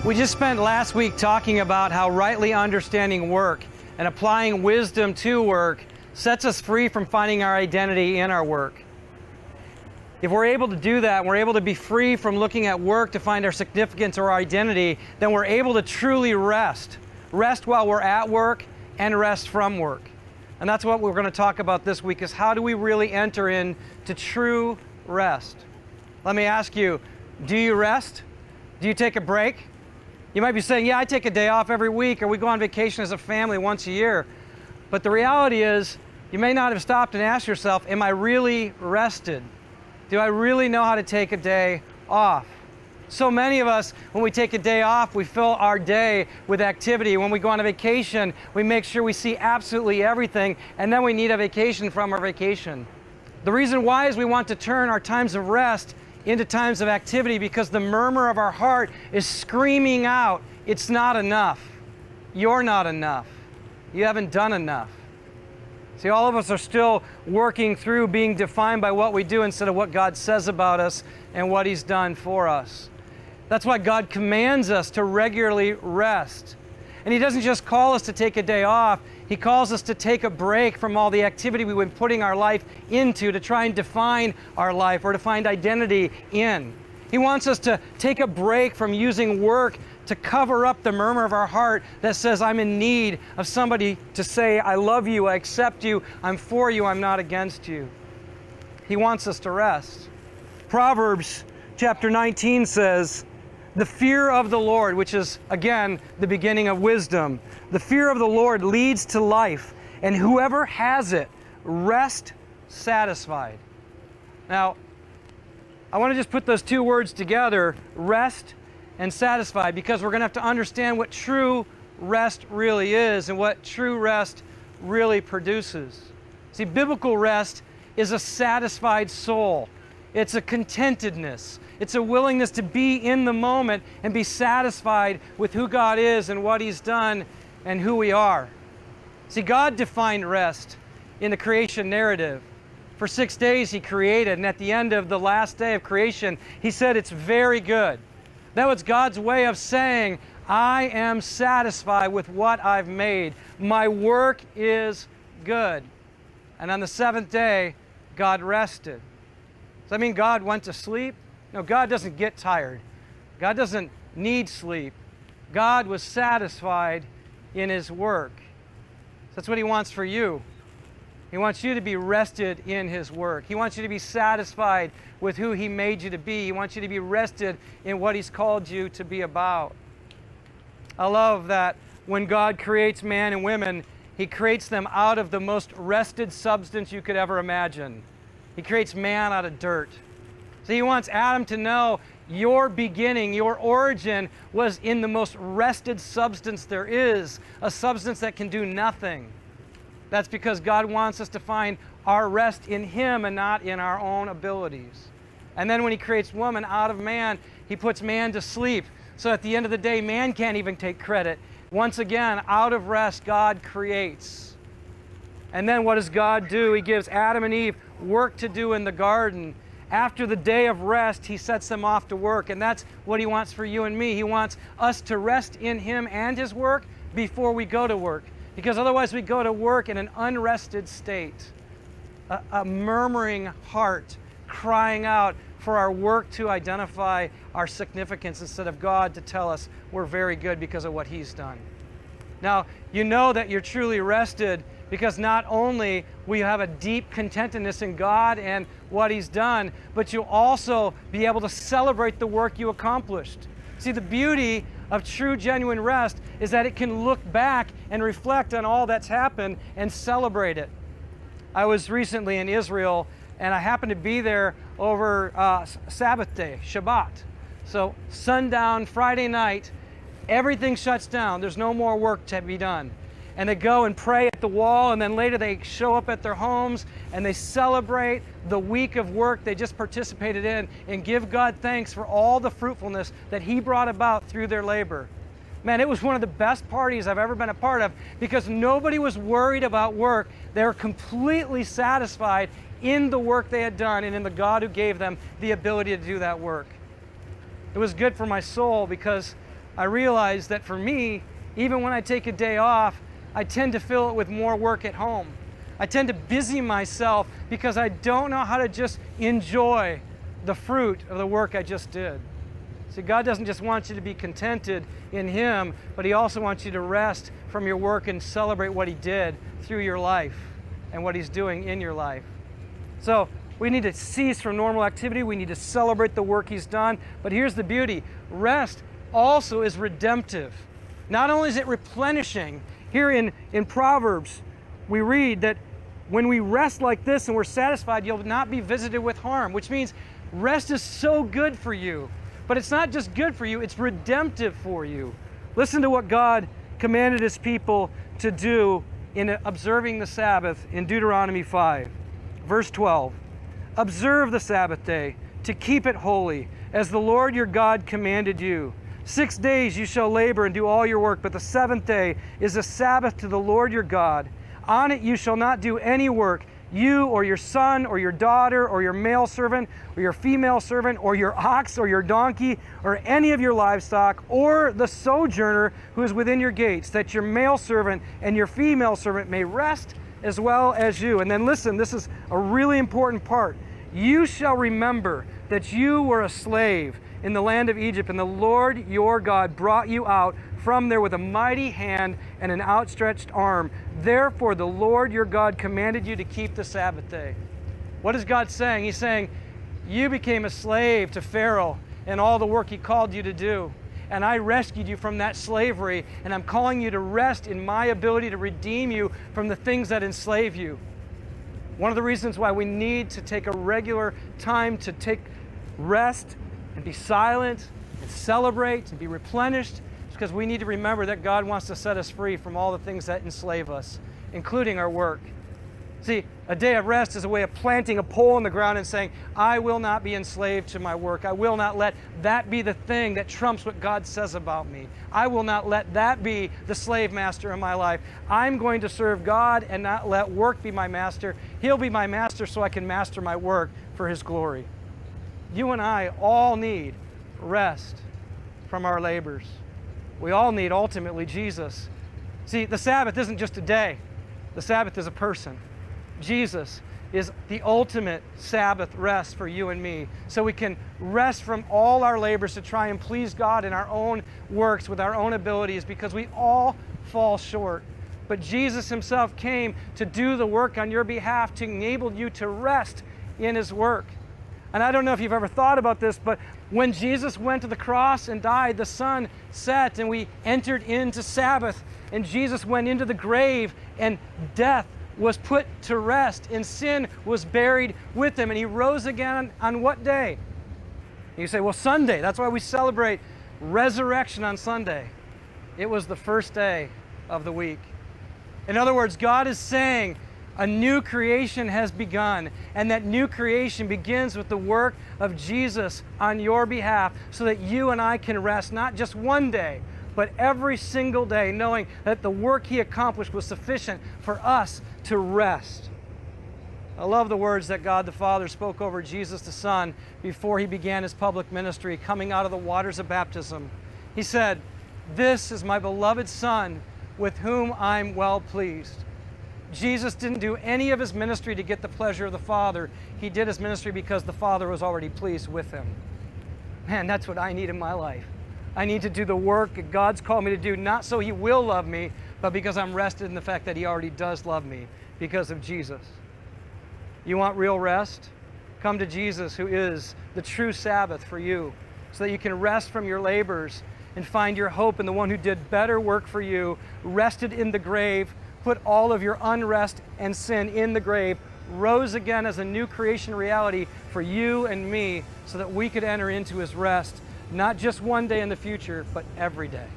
We just spent last week talking about how rightly understanding work and applying wisdom to work sets us free from finding our identity in our work. If we're able to do that, we're able to be free from looking at work to find our significance or our identity, then we're able to truly rest. Rest while we're at work and rest from work. And that's what we're going to talk about this week, is how do we really enter into true rest? Let me ask you, do you rest? Do you take a break? You might be saying, yeah, I take a day off every week, or we go on vacation as a family once a year. But the reality is, you may not have stopped and asked yourself, am I really rested? Do I really know how to take a day off? So many of us, when we take a day off, we fill our day with activity. When we go on a vacation, we make sure we see absolutely everything, and then we need a vacation from our vacation. The reason why is we want to turn our times of rest into times of activity, because the murmur of our heart is screaming out, it's not enough. You're not enough. You haven't done enough. See, all of us are still working through being defined by what we do instead of what God says about us and what He's done for us. That's why God commands us to regularly rest. And He doesn't just call us to take a day off, He calls us to take a break from all the activity we've been putting our life into to try and define our life or to find identity in. He wants us to take a break from using work to cover up the murmur of our heart that says, I'm in need of somebody to say, I love you, I accept you, I'm for you, I'm not against you. He wants us to rest. Proverbs chapter 19 says, the fear of the Lord, which is, again, the beginning of wisdom. The fear of the Lord leads to life, and whoever has it, rest satisfied. Now, I want to just put those two words together, rest and satisfied, because we're going to have to understand what true rest really is and what true rest really produces. See, biblical rest is a satisfied soul. It's a contentedness. It's a willingness to be in the moment and be satisfied with who God is and what He's done and who we are. See, God defined rest in the creation narrative. For 6 days He created, and at the end of the last day of creation, He said it's very good. That was God's way of saying, I am satisfied with what I've made. My work is good. And on the seventh day, God rested. Does that mean God went to sleep? No, God doesn't get tired. God doesn't need sleep. God was satisfied in His work. That's what He wants for you. He wants you to be rested in His work. He wants you to be satisfied with who He made you to be. He wants you to be rested in what He's called you to be about. I love that when God creates man and women, He creates them out of the most rested substance you could ever imagine. He creates man out of dirt. So He wants Adam to know your beginning, your origin was in the most rested substance there is, a substance that can do nothing. That's because God wants us to find our rest in Him and not in our own abilities. And then when He creates woman out of man, He puts man to sleep. So at the end of the day, man can't even take credit. Once again, out of rest, God creates. And then what does God do? He gives Adam and Eve work to do in the garden. After the day of rest, He sets them off to work. And that's what He wants for you and me. He wants us to rest in Him and His work before we go to work. Because otherwise we go to work in an unrested state, a murmuring heart, crying out for our work to identify our significance instead of God to tell us we're very good because of what He's done. Now, you know that you're truly rested because not only will you have a deep contentedness in God and what He's done, but you'll also be able to celebrate the work you accomplished. See, the beauty of true, genuine rest is that it can look back and reflect on all that's happened and celebrate it. I was recently in Israel, and I happened to be there over Sabbath day, Shabbat. So sundown, Friday night, everything shuts down. There's no more work to be done. And they go and pray at the wall, and then later they show up at their homes and they celebrate the week of work they just participated in and give God thanks for all the fruitfulness that He brought about through their labor. Man, it was one of the best parties I've ever been a part of because nobody was worried about work. They were completely satisfied in the work they had done and in the God who gave them the ability to do that work. It was good for my soul because I realize that for me, even when I take a day off, I tend to fill it with more work at home. I tend to busy myself because I don't know how to just enjoy the fruit of the work I just did. See, God doesn't just want you to be contented in Him, but He also wants you to rest from your work and celebrate what He did through your life and what He's doing in your life. So we need to cease from normal activity. We need to celebrate the work He's done. But here's the beauty. Rest also is redemptive. Not only is it replenishing, here in Proverbs, we read that when we rest like this and we're satisfied, you'll not be visited with harm, which means rest is so good for you. But it's not just good for you, it's redemptive for you. Listen to what God commanded His people to do in observing the Sabbath in Deuteronomy 5. Verse 12, observe the Sabbath day to keep it holy, as the Lord your God commanded you. 6 days you shall labor and do all your work, but the seventh day is a Sabbath to the Lord your God. On it you shall not do any work, you or your son or your daughter or your male servant or your female servant or your ox or your donkey or any of your livestock or the sojourner who is within your gates, that your male servant and your female servant may rest as well as you. And then listen, this is a really important part. You shall remember that you were a slave in the land of Egypt, and the Lord your God brought you out from there with a mighty hand and an outstretched arm. Therefore the Lord your God commanded you to keep the Sabbath day. What is God saying? He's saying, you became a slave to Pharaoh and all the work he called you to do. And I rescued you from that slavery, and I'm calling you to rest in my ability to redeem you from the things that enslave you. One of the reasons why we need to take a regular time to take rest and be silent and celebrate and be replenished is because we need to remember that God wants to set us free from all the things that enslave us, including our work. See, a day of rest is a way of planting a pole in the ground and saying, I will not be enslaved to my work. I will not let that be the thing that trumps what God says about me. I will not let that be the slave master in my life. I'm going to serve God and not let work be my master. He'll be my master so I can master my work for His glory. You and I all need rest from our labors. We all need, ultimately, Jesus. See, the Sabbath isn't just a day. The Sabbath is a person. Jesus is the ultimate Sabbath rest for you and me, so we can rest from all our labors to try and please God in our own works with our own abilities, because we all fall short. But Jesus Himself came to do the work on your behalf to enable you to rest in His work. And I don't know if you've ever thought about this, but when Jesus went to the cross and died, the sun set and we entered into Sabbath, and Jesus went into the grave and death was put to rest, and sin was buried with Him, and He rose again on what day? You say, well, Sunday. That's why we celebrate resurrection on Sunday. It was the first day of the week. In other words, God is saying a new creation has begun, and that new creation begins with the work of Jesus on your behalf, so that you and I can rest not just one day, but every single day, knowing that the work He accomplished was sufficient for us to rest. I love the words that God the Father spoke over Jesus the Son before He began His public ministry, coming out of the waters of baptism. He said, "This is my beloved Son, with whom I'm well pleased." Jesus didn't do any of His ministry to get the pleasure of the Father. He did His ministry because the Father was already pleased with Him. Man, that's what I need in my life. I need to do the work that God's called me to do, not so He will love me, but because I'm rested in the fact that He already does love me because of Jesus. You want real rest? Come to Jesus, who is the true Sabbath for you, so that you can rest from your labors and find your hope in the one who did better work for you, rested in the grave, put all of your unrest and sin in the grave, rose again as a new creation reality for you and me, so that we could enter into His rest, not just one day in the future, but every day.